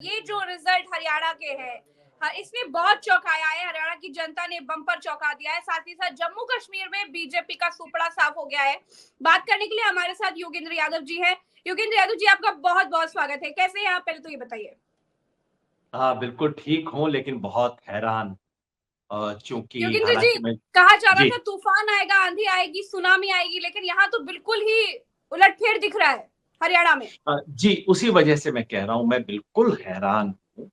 ये जो रिजल्ट हरियाणा के हैं, हाँ, इसने बहुत चौंकाया है। हरियाणा की जनता ने बम्पर चौंका दिया है। साथ ही साथ जम्मू कश्मीर में बीजेपी का सुपड़ा साफ हो गया है। बात करने के लिए हमारे साथ योगेंद्र यादव जी हैं। योगेंद्र यादव जी, आपका बहुत बहुत स्वागत है। कैसे हैं आप, पहले तो ये बताइए। हाँ, बिल्कुल ठीक हूँ, लेकिन बहुत हैरान चूँकि योगेंद्र जी, हालाँकि मैं कहा जा रहा जी। था तूफान आएगा, आंधी आएगी, सुनामी आएगी, लेकिन यहाँ तो बिल्कुल ही उलटफेर दिख रहा है हरियाणा में। जी, उसी वजह से मैं कह रहा हूँ, मैं बिल्कुल हैरान हूँ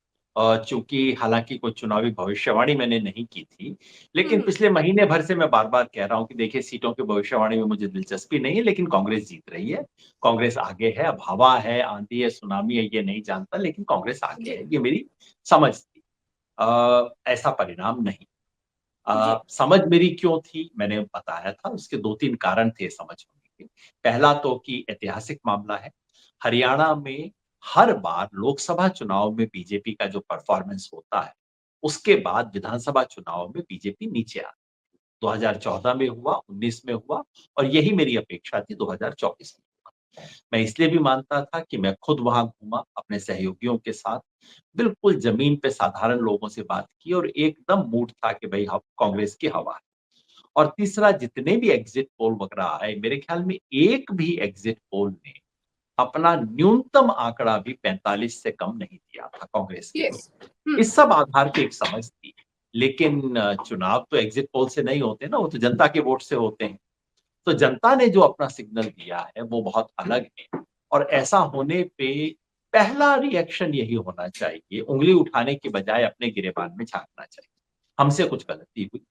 चूँकि हालाँकि कोई चुनावी भविष्यवाणी मैंने नहीं की थी, लेकिन हम्म। पिछले महीने भर से मैं बार-बार कह रहा हूँ कि देखिए सीटों की भविष्यवाणी में मुझे दिलचस्पी नहीं है, लेकिन कांग्रेस जीत रही है। कांग्रेस आगे है, अब हवा है, आंधी है, सुनामी है, ये नहीं जानता, लेकिन कांग्रेस आगे जी। है, ये मेरी समझ थी। ऐसा परिणाम नहीं। जी। समझ मेरी क्यों थी, मैंने बताया था, उसके 2-3 कारण थे समझ होने के। पहला तो कि ऐतिहासिक मामला है। हरियाणा में हर बार लोकसभा चुनाव में बीजेपी का जो परफॉर्मेंस होता है, उसके बाद विधानसभा चुनाव में बीजेपी नीचे आती है। 2014 में हुआ, 19 में हुआ और यही मेरी अपेक्षा थी 2024 में। मैं इसलिए भी मानता था कि मैं खुद वहाँ घूमा अपने सहयोगियों के साथ, बिल्कुल ज़मीन पे साधारण लोगों से बात की और एकदम मूड था कि भई अब कांग्रेस की हवा है। और तीसरा जितने भी एग्ज़िट पोल वगैरह आए, मेरे ख़्याल में एक भी एग्ज़िट पोल ने अपना न्यूनतम आंकड़ा भी 45 से कम नहीं दिया था कांग्रेस के लिए। यस। हम्म। इस सब आधार पे एक समझ थी। लेकिन चुनाव तो एग्ज़िट पोल से नहीं होते ना, वो तो जनता के वोट से होते हैं। तो जनता ने जो अपना सिग्नल दिया है वो बहुत अलग है और ऐसा होने पे पहला रिएक्शन यही होना चाहिए, उँगली उठाने की बजाय अपने गिरेबान में झाँकना चाहिए। हमसे कुछ गलती हुई।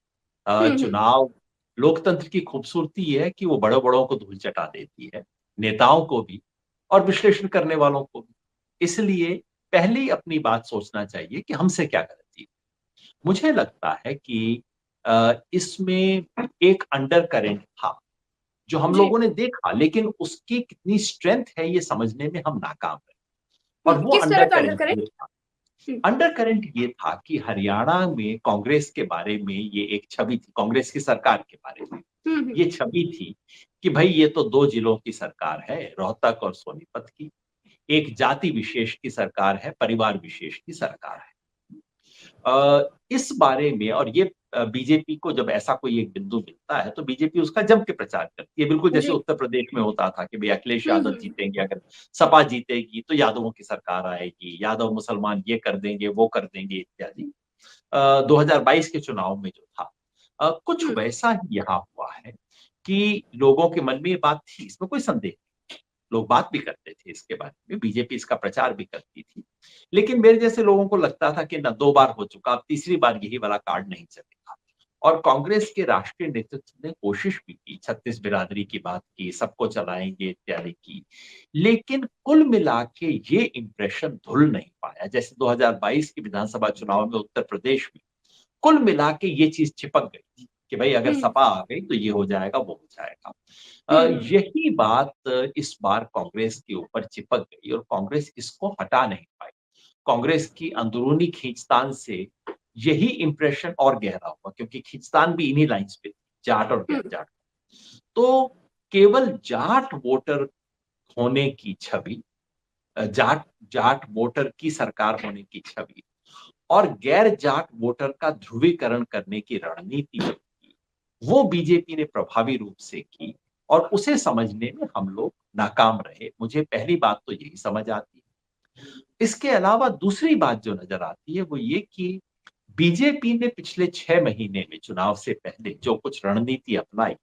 हम्म। चुनाव लोकतंत्र की खूबसूरती ये है कि वो बड़ों-बड़ों को धूल चटा देती है, नेताओं को भी और विश्लेषण करने वालों को भी। इसलिए पहले ही अपनी बात सोचना चाहिए कि हमसे क्या गलती है। मुझे लगता है कि इसमें एक अंडर करंट था। जो हम जी। लोगों ने देखा, लेकिन उसकी कितनी स्ट्रेंथ है ये समझने में हम नाकाम रहे और वो किस तरह अंडर का अंडर करंट करें। ये था। अंडर करंट ये था कि हरियाणा में कांग्रेस के बारे में ये एक छवि थी, कांग्रेस की सरकार के बारे में हम्म। ये छवि थी कि भई ये तो 2 जिलों की सरकार है, रोहतक और सोनीपत की। एक जाति विशेष की सरकार है, परिवार विशेष की सरकार है। इस बारे में और ये बीजेपी को जब ऐसा कोई एक बिंदु मिलता है, तो बीजेपी उसका जम के प्रचार करती है। बिल्कुल जैसे जी। उत्तर प्रदेश में होता था कि भई अखिलेश हुँ, यादव हुँ। जीतेंगे, अगर सपा जीतेगी तो यादवों की सरकार आएगी, यादव मुसलमान ये कर देंगे, वो कर देंगे इत्यादि। 2022 के चुनाव में जो था कुछ हुँ। वैसा ही यहाँ हुआ है कि लोगों के मन में ये बात थी, इसमें कोई संदेह लोग बात भी करते थे इसके बारे में, बीजेपी इसका प्रचार भी करती थी। लेकिन मेरे जैसे लोगों को लगता था कि ना 2 बार हो चुका, अब तीसरी बार यही वाला कार्ड नहीं चलेगा। और कांग्रेस के राष्ट्रीय नेतृत्व ने कोशिश भी की, छत्तीस बिरादरी की बात की, सबको चलाएँगे इत्यादि की। लेकिन कुल मिला के ये इम्प्रेशन धुल नहीं पाया। जैसे 2022 के विधानसभा चुनाव में उत्तर प्रदेश में कुल मिला के ये चीज़ चिपक गई थी कि भई अगर हुँ, सपा आ गई तो ये हो जाएगा, वो हो जाएगा। हुँ, यही बात इस बार कांग्रेस के ऊपर चिपक गई और कांग्रेस इसको हटा नहीं पाई। कांग्रेस की अंदरूनी खींचतान से यही इम्प्रेशन और गहरा हुआ क्योंकि खींचतान भी इन्हीं लाइन्स पे थी, जाट और हुँ, गैर जाट। तो केवल जाट वोटर होने की छवि जाट जाट वोटर की सरकार होने की छवि और गैर जाट वोटर का ध्रुवीकरण करने की रणनीति जो की, वो बीजेपी ने प्रभावी रूप से की और उसे समझने में हम लोग नाकाम रहे। मुझे पहली बात तो यही समझ आती है। इसके अलावा दूसरी बात जो नज़र आती है वो ये कि बीजेपी ने पिछले 6 महीने में चुनाव से पहले जो कुछ रणनीति अपनाई,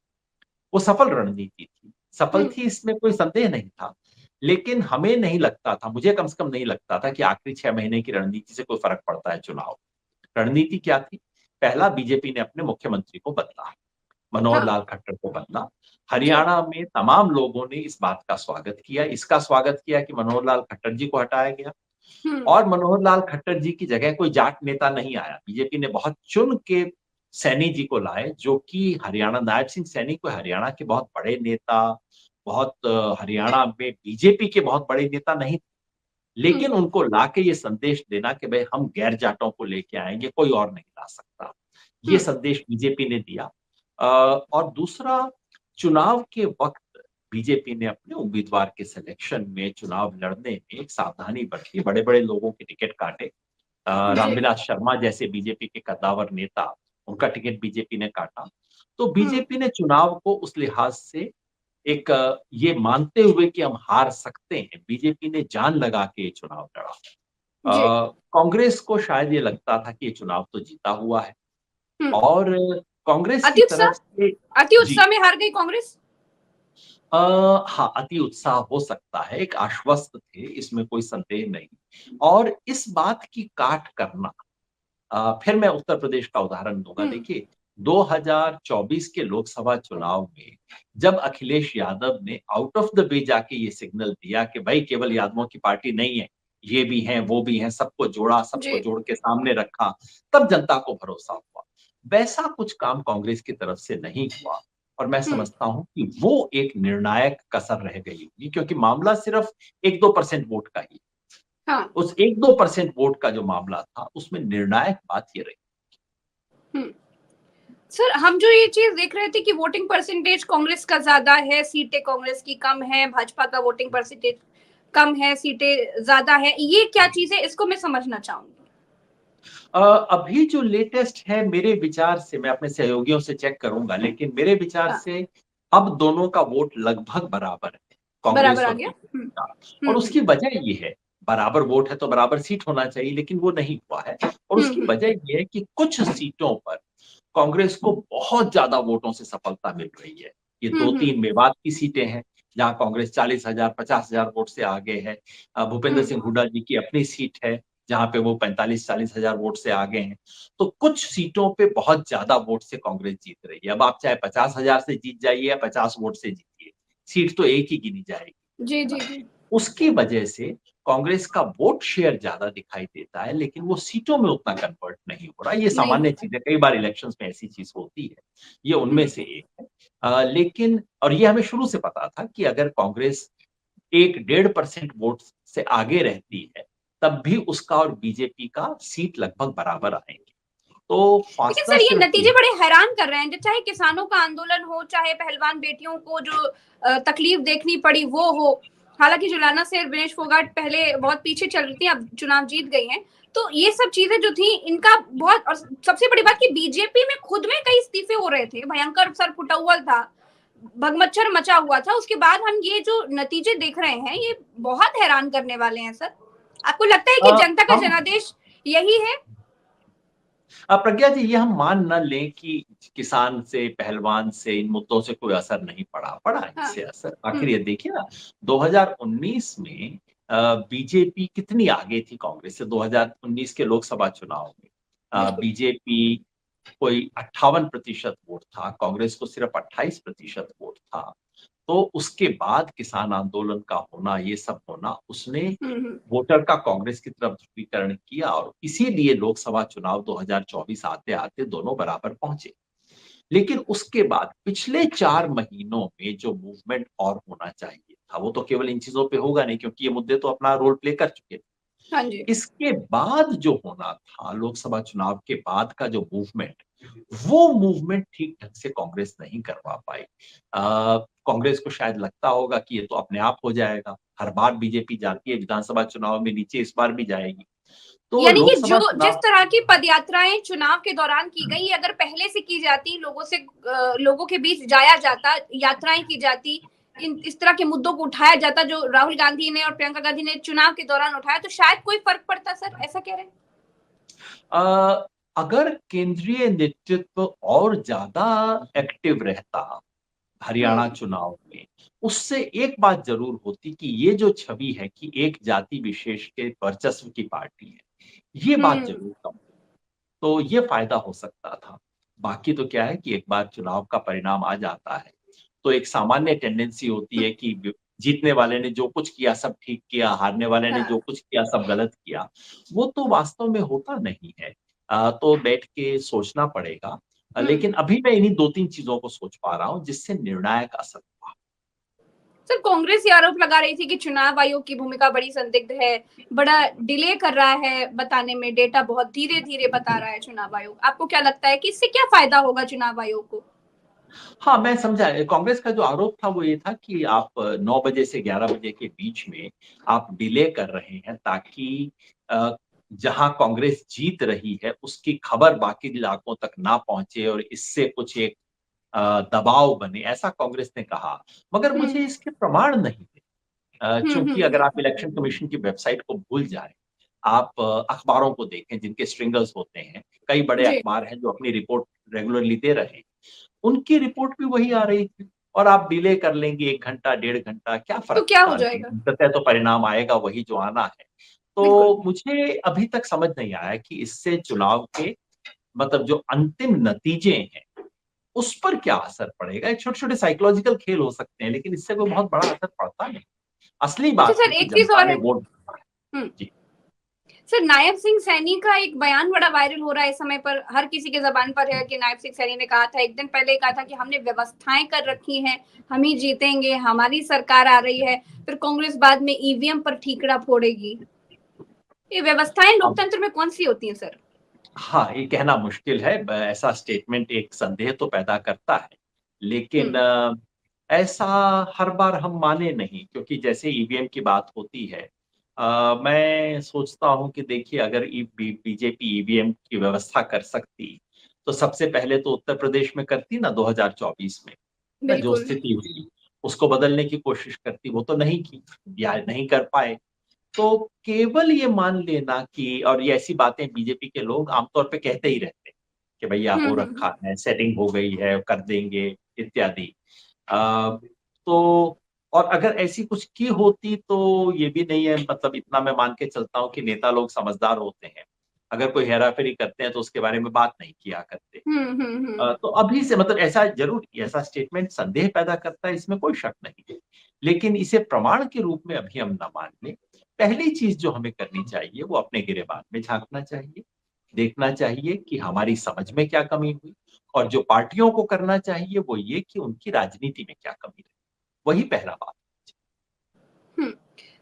वो सफल रणनीति थी। सफल हुँ, थी इसमें कोई संदेह नहीं था। लेकिन हमें नहीं लगता था, मुझे कम से कम नहीं लगता था कि आखिरी 6 महीने की रणनीति से कोई फ़र्क पड़ता है चुनाव। रणनीति क्या थी? पहला बीजेपी ने अपने मुख्यमंत्री को बदला, मनोहर हाँ, लाल खट्टर को बदला। जी। हरियाणा में तमाम लोगों ने इस बात का स्वागत किया, इसका स्वागत किया कि मनोहर लाल खट्टर जी को हटाया गया हुँ, और मनोहर लाल खट्टर जी की जगह कोई जाट नेता नहीं आया। बीजेपी ने बहुत चुन के सैनी जी को लाए जो कि हरियाणा नायब सिंह सैनी कोई हरियाणा के बहुत बड़े नेता, बहुत हरियाणा में बीजेपी के बहुत बड़े नेता नहीं थे। हुँ, लेकिन उनको लाके ये संदेश देना कि भई हम गैर जाटों को लेके आएँगे, कोई और नहीं ला सकता। ये हुँ, संदेश बीजेपी ने दिया। और दूसरा चुनाव के वक़्त बीजेपी ने अपने उम्मीदवार के सिलेक्शन में, चुनाव लड़ने में एक सावधानी बरती, बड़े बड़े लोगों के टिकट काटे। जी। रामविलास शर्मा जैसे बीजेपी के कद्दावर नेता, उनका टिकट बीजेपी ने काटा। तो हम्म। बीजेपी ने चुनाव को उस लिहाज से एक ये मानते हुए कि हम हार सकते हैं, बीजेपी ने जान लगा के ये चुनाव लड़ा। जी। कांग्रेस को शायद ये लगता था कि ये चुनाव तो जीता हुआ है, हम्म। और कांग्रेस की अति उत्साह, तरफ से अति जी उत्साह में हार गई कांग्रेस। हाँ, अति उत्साह हो सकता है, एक आश्वस्त थे, इसमें कोई संदेह नहीं। और इस बात की काट करना, फिर मैं उत्तर प्रदेश का उदाहरण दूंगा। हम्म। देखिए, 2024 के लोकसभा चुनाव में जब अखिलेश यादव ने आउट ऑफ द वे जाके ये सिग्नल दिया कि भाई केवल यादवों की पार्टी नहीं है, ये भी हैं, वो भी हैं, सबको जोड़ा, सबको जी। जोड़ के सामने रखा, तब जनता को भरोसा हुआ। वैसा कुछ काम कांग्रेस की तरफ से नहीं हुआ, और मैं हम्म। समझता हूं कि वो एक निर्णायक कसर रह गई होगी, क्योंकि मामला सिर्फ 1-2% वोट का ही। हाँ। उस 1-2% वोट का जो मामला था, उसमें निर्णायक बात ये रही। हम्म। सर, हम जो ये चीज देख रहे थे कि वोटिंग परसेंटेज कांग्रेस का ज्यादा है, सीटें कांग्रेस की कम है, भाजपा का वोटिंग परसेंटेज कम है, सीटें ज्यादा है, ये क्या चीज है, इसको मैं समझना चाहूंगी। अभी जो लेटेस्ट है, मेरे विचार से, मैं अपने सहयोगियों से चेक करूंगा, लेकिन मेरे विचार हाँ। से अब दोनों का वोट लगभग बराबर है, बराबर कांग्रेस आ और गया। बीजेपी का। और हम्म। उसकी वजह ये है, बराबर वोट है तो बराबर सीट होना चाहिए, लेकिन वो नहीं हुआ है। और उसकी हम्म। वजह ये है कि कुछ सीटों पर कांग्रेस को बहुत ज्यादा वोटों से सफलता मिल रही है। ये दो हम्म। तीन मेवात की सीटें हैं, जहां कांग्रेस 40,000 50,000 वोट से आगे है। भूपेंद्र सिंह हुड्डा जी की अपनी सीट है, जहां पे वो 45-40,000 वोट से आगे हैं। तो कुछ सीटों पे बहुत ज्यादा वोट से कांग्रेस जीत रही है। अब आप चाहे 50,000 से जीत जाइए या 50 वोट से जीतिए, सीट तो एक ही गिनी जाएगी, जी है जी ना? जी। उसकी वजह से कांग्रेस का वोट शेयर ज्यादा दिखाई देता है, लेकिन वो सीटों में उतना कन्वर्ट नहीं हो रहा। ये नहीं सामान्य होता। चीज है, कई बार इलेक्शंस में ऐसी चीज होती है, ये उनमें हम्म। से एक है। लेकिन और ये हमें शुरू से पता था कि अगर कांग्रेस 1-1.5% वोट से आगे रहती है, तब भी उसका और बीजेपी का सीट लगभग बराबर आएंगे। तो लेकिन फासला सर, ये सिर्फ ये नतीजे बड़े हैरान कर रहे हैं, जो चाहे किसानों का आंदोलन हो, चाहे पहलवान बेटियों को जो तकलीफ देखनी पड़ी वो हो। हालांकि जुलाना से विनेश फोगाट पहले बहुत पीछे चल रही थी, अब चुनाव जीत गई हैं। तो ये सब चीजें जो थी इनका बहुत, और सबसे बड़ी बात कि बीजेपी में खुद में कई इस्तीफे हो रहे थे, भयंकर सर फुटौल था, भगमच्छर मचा हुआ था। उसके बाद हम ये जो नतीजे देख रहे हैं, ये बहुत हैरान करने वाले हैं सर। आपको लगता है कि जनता का हम जनादेश यही है? प्रज्ञा जी, ये हम मान न लें कि किसान से, पहलवान से, इन मुद्दों से कोई असर नहीं पड़ा। पड़ा हाँ। इससे असर। आखिर हम्म। ये देखिए ना, 2019 में बीजेपी कितनी आगे थी कांग्रेस से। 2019 के लोकसभा चुनाव में बिल्कुल। बीजेपी कोई 58% वोट था, कांग्रेस को सिर्फ 28% वोट था। तो उसके बाद किसान आंदोलन का होना, ये सब होना, उसने हम्म। वोटर का कांग्रेस की तरफ ध्रुवीकरण किया, और इसीलिए लोकसभा चुनाव 2024 आते आते दोनों बराबर पहुंचे। लेकिन उसके बाद पिछले 4 महीनों में जो मूवमेंट और होना चाहिए था, वो तो केवल इन चीजों पे होगा नहीं, क्योंकि ये मुद्दे तो अपना रोल प्ले कर चुके थे। हाँ जी। इसके बाद जो होना था, लोकसभा चुनाव के बाद का जो मूवमेंट, वो मूवमेंट ठीक ढंग से कांग्रेस नहीं करवा पाई। कांग्रेस को शायद लगता होगा कि ये तो अपने आप हो जाएगा, हर बार बीजेपी जाती है विधानसभा चुनाव में नीचे, इस बार भी जाएगी। तो यानी कि जो लोकसभा जिस चुनाव तरह की पदयात्राएं चुनाव के दौरान की गई, अगर पहले से की जाती, लोगों से लोगों के बीच जाया जाता, यात्राएं की जाती, इस तरह के मुद्दों को उठाया जाता जो राहुल गांधी ने और प्रियंका गांधी ने चुनाव के दौरान उठाया, तो शायद कोई फर्क पड़ता सर, ऐसा कह रहे हैं? अगर केंद्रीय नेतृत्व और ज्यादा एक्टिव रहता हरियाणा हम्म। चुनाव में, उससे एक बात जरूर होती कि ये जो छवि है कि एक जाति विशेष के वर्चस्व की पार्टी है, ये बात हम्म। जरूर कम। तो ये फायदा हो सकता था। बाकी तो क्या है कि एक बार चुनाव का परिणाम आ जाता है, तो एक सामान्य टेंडेंसी होती है कि जीतने वाले ने जो कुछ किया सब ठीक किया, हारने वाले ने जो हाँ। कुछ किया सब गलत किया। वो तो वास्तव में होता नहीं है। तो बैठ के सोचना पड़ेगा। लेकिन हम्म। अभी मैं इन्हीं 2-3 चीजों को सोच पा रहा हूँ जिससे निर्णायक असर हुआ। सर, कांग्रेस ये आरोप लगा रही थी कि चुनाव आयोग की भूमिका बड़ी संदिग्ध है, बड़ा डिले कर रहा है बताने में, डेटा बहुत धीरे धीरे बता रहा है चुनाव आयोग। आपको क्या लगता है कि इससे क्या फायदा होगा चुनाव आयोग को? हाँ, मैं समझा। कांग्रेस का जो आरोप था वो ये था कि आप 9 बजे से 11 बजे के बीच में आप डिले कर रहे हैं ताकि जहां कांग्रेस जीत रही है उसकी खबर बाकी इलाकों तक ना पहुंचे और इससे कुछ एक दबाव बने, ऐसा कांग्रेस ने कहा। मगर मुझे हम्म इसके प्रमाण नहीं थे। चूंकि अगर आप हम्म। इलेक्शन कमीशन की वेबसाइट को भूल जाएं, आप अखबारों को देखें जिनके स्ट्रिंगर्स होते हैं, कई बड़े जी। अखबार हैं जो अपनी रिपोर्ट रेगुलरली दे रहे हैं, उनकी रिपोर्ट भी वही आ रही थी। और आप डिले कर लेंगे 1 घंटा, 1.5 घंटा, क्या तो फ़र्क क्या हो पड़ता है? जाएगा? अंततः तो परिणाम आएगा वही जो आना है। बिल्कुल। तो मुझे अभी तक समझ नहीं आया कि इससे चुनाव के मतलब जो अंतिम नतीजे हैं, उस पर क्या असर पड़ेगा? ये छोटे-छोटे साइकोलॉजिकल खेल हो सकते हैं, लेकिन इससे कोई बहुत बड़ा असर पड़ता नहीं। असली अच्छा बात सर, है कि एक चीज जनता और ने है। वोट। हम्म। जी। सर, नायब सिंह सैनी का एक बयान बड़ा वायरल हो रहा है इस समय पर, हर किसी के जबान पर है कि नायब सिंह सैनी ने कहा था, एक दिन पहले कहा था कि हमने व्यवस्थाएं कर रखी हैं, हम ही जीतेंगे, हमारी सरकार आ रही है। फिर कांग्रेस बाद में ईवीएम पर ठीकरा फोड़ेगी। ये व्यवस्थाएं अब लोकतंत्र में कौन सी होती हैं सर? हाँ, ये कहना मुश्किल है। ऐसा स्टेटमेंट एक संदेह तो पैदा करता है। लेकिन हम्म ऐसा हर बार हम माने नहीं, क्योंकि जैसे ईवीएम की बात होती है, मैं सोचता हूँ कि देखिए, अगर बीजेपी ईवीएम की व्यवस्था कर सकती, तो सबसे पहले तो उत्तर प्रदेश में करती ना 2024 में, ना जो बिल्कुल। स्थिति हुई, उसको बदलने की कोशिश करती, वो तो नहीं की या नहीं कर पाए। तो केवल ये मान लेना कि, और ये ऐसी बातें बीजेपी के लोग आमतौर पे कहते ही रहते हैं कि भैया हो हम्म। रखा है, सेटिंग हो गई है, कर देंगे इत्यादि। तो और अगर ऐसी कुछ की होती तो ये भी नहीं है, मतलब इतना मैं मान के चलता हूँ कि नेता लोग समझदार होते हैं। अगर कोई हेरा-फेरी करते हैं तो उसके बारे में बात नहीं किया करते। हम्म। तो अभी से मतलब ऐसा जरूर, ऐसा स्टेटमेंट संदेह पैदा करता है, इसमें कोई शक नहीं है। लेकिन इसे प्रमाण के रूप में अभी हम ना मान लें। पहली चीज जो हमें करनी चाहिए वो अपने गिरेबान में झाँकना चाहिए। देखना चाहिए कि हमारी समझ में क्या कमी हुई, और जो पार्टियों को करना चाहिए वो ये कि उनकी राजनीति में क्या कमी रही। वही पहला बात। हम्म।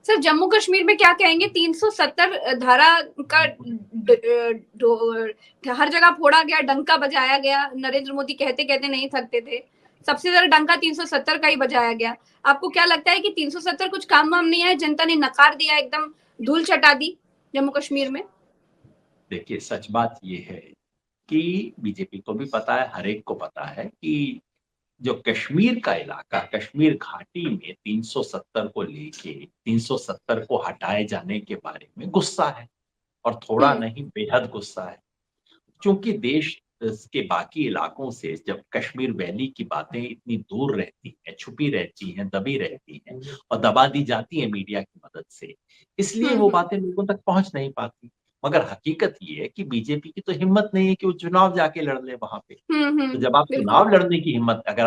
सर, जम्मू कश्मीर में क्या कहेंगे? 370 धारा का हर जगह फोड़ा गया, डंका बजाया गया। नरेंद्र मोदी कहते कहते नहीं थकते थे। सबसे ज्यादा डंका 370 का ही बजाया गया। आपको क्या लगता है कि 370 कुछ काम वाम नहीं आया? जनता ने नकार दिया, एकदम धूल चटा दी जम्मू कश्मीर में। देखिए, सच बात ये है कि बीजेपी को भी पता है, हर एक को पता है कि जो कश्मीर का इलाका, कश्मीर घाटी में 370 को लेके, 370 को हटाए जाने के बारे में गुस्सा है, और थोड़ा हम्म नहीं बेहद गुस्सा है। क्योंकि देश के बाकी इलाकों से जब कश्मीर वैली की बातें इतनी दूर रहती हैं, छुपी रहती हैं, दबी रहती हैं और दबा दी जाती है मीडिया की मदद से, इसलिए वो हम्म बातें लोगों तक पहुंच नहीं पाती। मगर हकीकत ये है कि बीजेपी की तो हिम्मत नहीं है कि वो चुनाव जाके लड़ ले वहां पे। तो जब आप बिल्कुल। चुनाव लड़ने की हिम्मत, अगर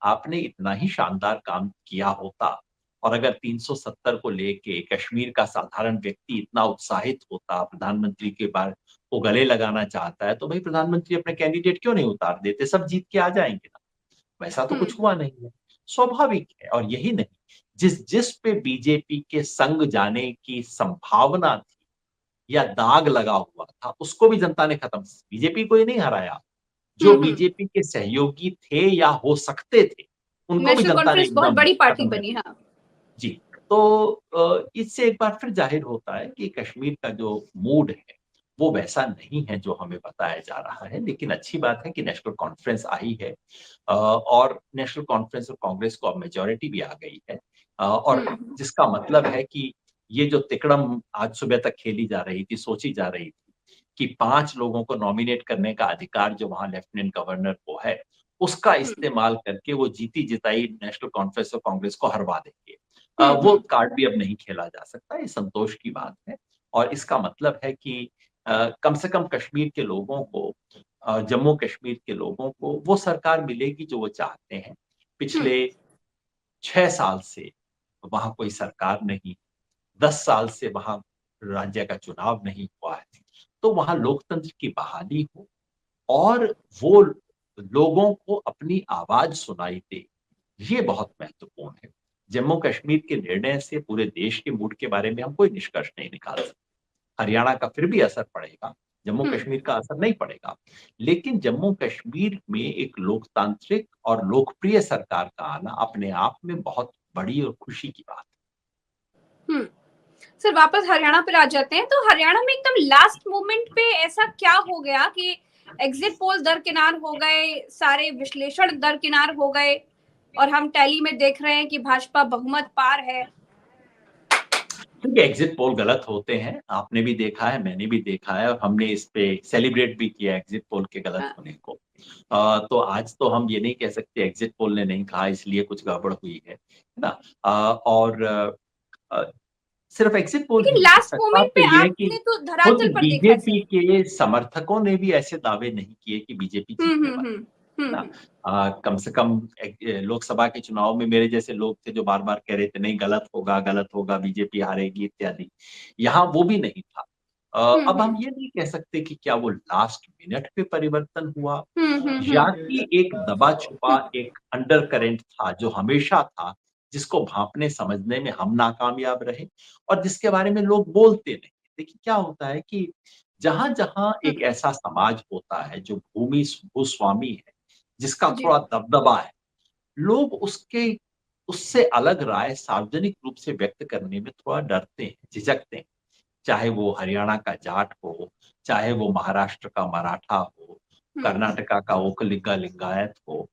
आपने इतना ही शानदार काम किया होता, और अगर 370 को लेके कश्मीर का साधारण व्यक्ति इतना उत्साहित होता, प्रधानमंत्री के बार को गले लगाना चाहता है, तो भाई प्रधानमंत्री अपने कैंडिडेट क्यों नहीं उतार देते? सब जीत के आ जाएंगे ना। वैसा तो हम्म कुछ हुआ नहीं है। स्वाभाविक है। और यही नहीं, जिस जिस पे बीजेपी के संग जाने की संभावना थी या दाग लगा हुआ था, उसको भी जनता ने खत्म। बीजेपी को ही नहीं हराया, जो हम्म। बीजेपी के सहयोगी थे या हो सकते थे, उनको भी नेशनल जनता ने कॉन्फ्रेंस बहुत एकदम बड़ी पार्टी खत्म कर बनी। दिया। हाँ। जी। तो इससे एक बार फिर जाहिर होता है कि कश्मीर का जो मूड है, वो वैसा नहीं है जो हमें बताया जा रहा है। लेकिन अच्छी बात है कि नेशनल कॉन्फ्रेंस आई है, और नेशनल कॉन्फ्रेंस और कांग्रेस को अब मेजॉरिटी भी आ गई है, और हम्म जिसका मतलब है कि ये जो तिकड़म आज सुबह तक खेली जा रही थी, सोची जा रही थी कि 5 लोगों को नॉमिनेट करने का अधिकार जो वहाँ लेफ्टिनेंट गवर्नर को है, उसका हम्म इस्तेमाल करके वो जीती-जिताई नेशनल कॉन्फ्रेंस और कांग्रेस को हरवा देंगे। वो हम्म। कार्ड भी अब नहीं खेला जा सकता, ये संतोष की बात है। और इसका मतलब है कि कम से कम कश्मीर के लोगों को, जम्मू कश्मीर के लोगों को वो सरकार मिलेगी जो वो चाहते हैं। हम्म पिछले 6 साल से वहाँ कोई सरकार नहीं, 10 साल से वहाँ राज्य का चुनाव नहीं हुआ है। तो वहाँ लोकतंत्र की बहाली हो, और वो लोगों को अपनी आवाज सुनाई दे, ये बहुत महत्वपूर्ण है। जम्मू कश्मीर के निर्णय से पूरे देश के मूड के बारे में हम कोई निष्कर्ष नहीं निकाल सकते। हरियाणा का फिर भी असर पड़ेगा, जम्मू कश्मीर का असर नहीं पड़ेगा। लेकिन जम्मू कश्मीर में एक लोकतांत्रिक और लोकप्रिय सरकार का आना अपने आप में बहुत बड़ी और खुशी की बात हम्म। सर वापस हरियाणा पर आ जाते हैं, तो हरियाणा में एकदम लास्ट मोमेंट पे ऐसा क्या हो गया कि एग्जिट पोल दरकिनार हो गए, सारे विश्लेषण दरकिनार हो गए और हम टैली में देख रहे हैं कि भाजपा बहुमत पार है। क्योंकि एग्जिट पोल गलत होते हैं, आपने भी देखा है, मैंने भी देखा है और हमने इस पे सेलिब्रेट भी किया एग्जिट पोल के गलत हाँ, होने को। तो आज तो हम ये नहीं कह सकते एग्जिट पोल ने नहीं कहा इसलिए कुछ गड़बड़ हुई है ना? और अ, सिर्फ एग्जिट पोल ही लेकिन नहीं, लास्ट सच बात मोमेंट तो पे ये है कि आपने तो खुद धरातल पर देखा है बीजेपी सर। के समर्थकों ने भी ऐसे दावे नहीं किए कि बीजेपी जीतने वाली है ना? हम्म। कम से कम लोकसभा के चुनाव में मेरे जैसे लोग थे जो बार-बार कह रहे थे नहीं गलत होगा, बीजेपी हारेगी इत्यादि। यहाँ वो भी नहीं था। अब हम हम्म ये नहीं कह सकते कि क्या वो लास्ट मिनट पे परिवर्तन हुआ या कि हम्म। एक दबा-छुपा एक अंडरकरेंट था जो हमेशा था, जिसको भाँपने समझने में हम नाकामयाब रहे और जिसके बारे में लोग बोलते नहीं। देखिए क्या होता है कि जहाँ-जहाँ एक ऐसा समाज होता है जो भूस्वामी है, जिसका जी। थोड़ा दबदबा है, लोग उसके उससे अलग राय सार्वजनिक रूप से व्यक्त करने में थोड़ा डरते हैं, झिझकते हैं। चाहे वो हरियाणा का जाट हो, चाहे वो महाराष्ट्र का मराठा हो, हम्म कर्नाटका का ओकलिगा लिंगायत हो।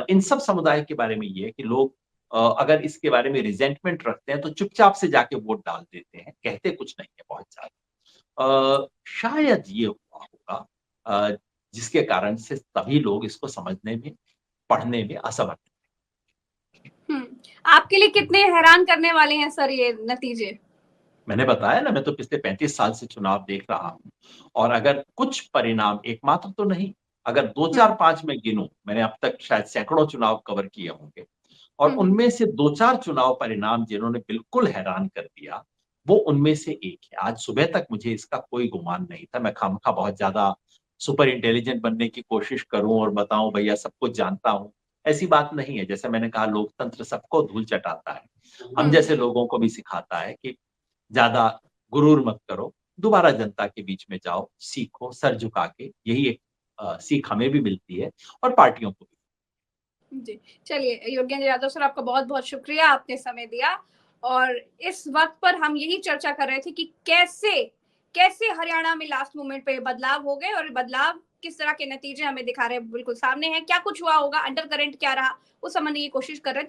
इन सब समुदाय के बारे में ये है कि लोग अगर इसके बारे में रिजेंटमेंट रखते हैं तो चुपचाप से जाके वोट डाल देते हैं, कहते कुछ नहीं है बहुत ज़्यादा। शायद ये हुआ होगा जिसके कारण से तभी लोग इसको समझने में, पढ़ने में असमर्थ हैं। हम्म। आपके लिए कितने हैरान करने वाले हैं सर ये नतीजे? मैंने बताया ना मैं तो पिछले 35 साल से चुनाव देख रहा हूँ और अगर कुछ परिणाम एकमात्र तो नहीं, अगर 2, 4, हम्म 5 मैं गिनूँ, मैंने अब तक शायद सैकड़ों चुनाव कवर किए होंगे और हम्म उनमें से 2-4 चुनाव परिणाम जिन्होंने बिल्कुल हैरान कर दिया, वो उनमें से एक है। आज सुबह तक मुझे इसका कोई गुमान नहीं था, मैं खामखा बहुत ज़्यादा सुपर इंटेलिजेंट बनने की कोशिश करूँ और बताऊँ भैया सब कुछ जानता हूँ, ऐसी बात नहीं है। जैसे मैंने कहा लोकतंत्र सबको धूल चटाता है, हम हम्म। जैसे लोगों को भी सिखाता है कि ज़्यादा गुरूर मत करो, दोबारा जनता के बीच में जाओ, सीखो, सर झुका के, यही एक सीख हमें भी मिलती है और पार्टियों को भी। जी, चलिए योगेंद्र यादव सर आपका बहुत-बहुत शुक्रिया, आपने समय दिया और इस वक़्त पर हम यही चर्चा कर रहे थे कि कैसे कैसे हरियाणा में लास्ट मोमेंट पे बदलाव हो गए और बदलाव किस तरह के नतीजे हमें दिखा रहे हैं, बिल्कुल सामने हैं। क्या कुछ हुआ होगा, अंडर करंट क्या रहा, वो समझने की कोशिश कर रहे थे।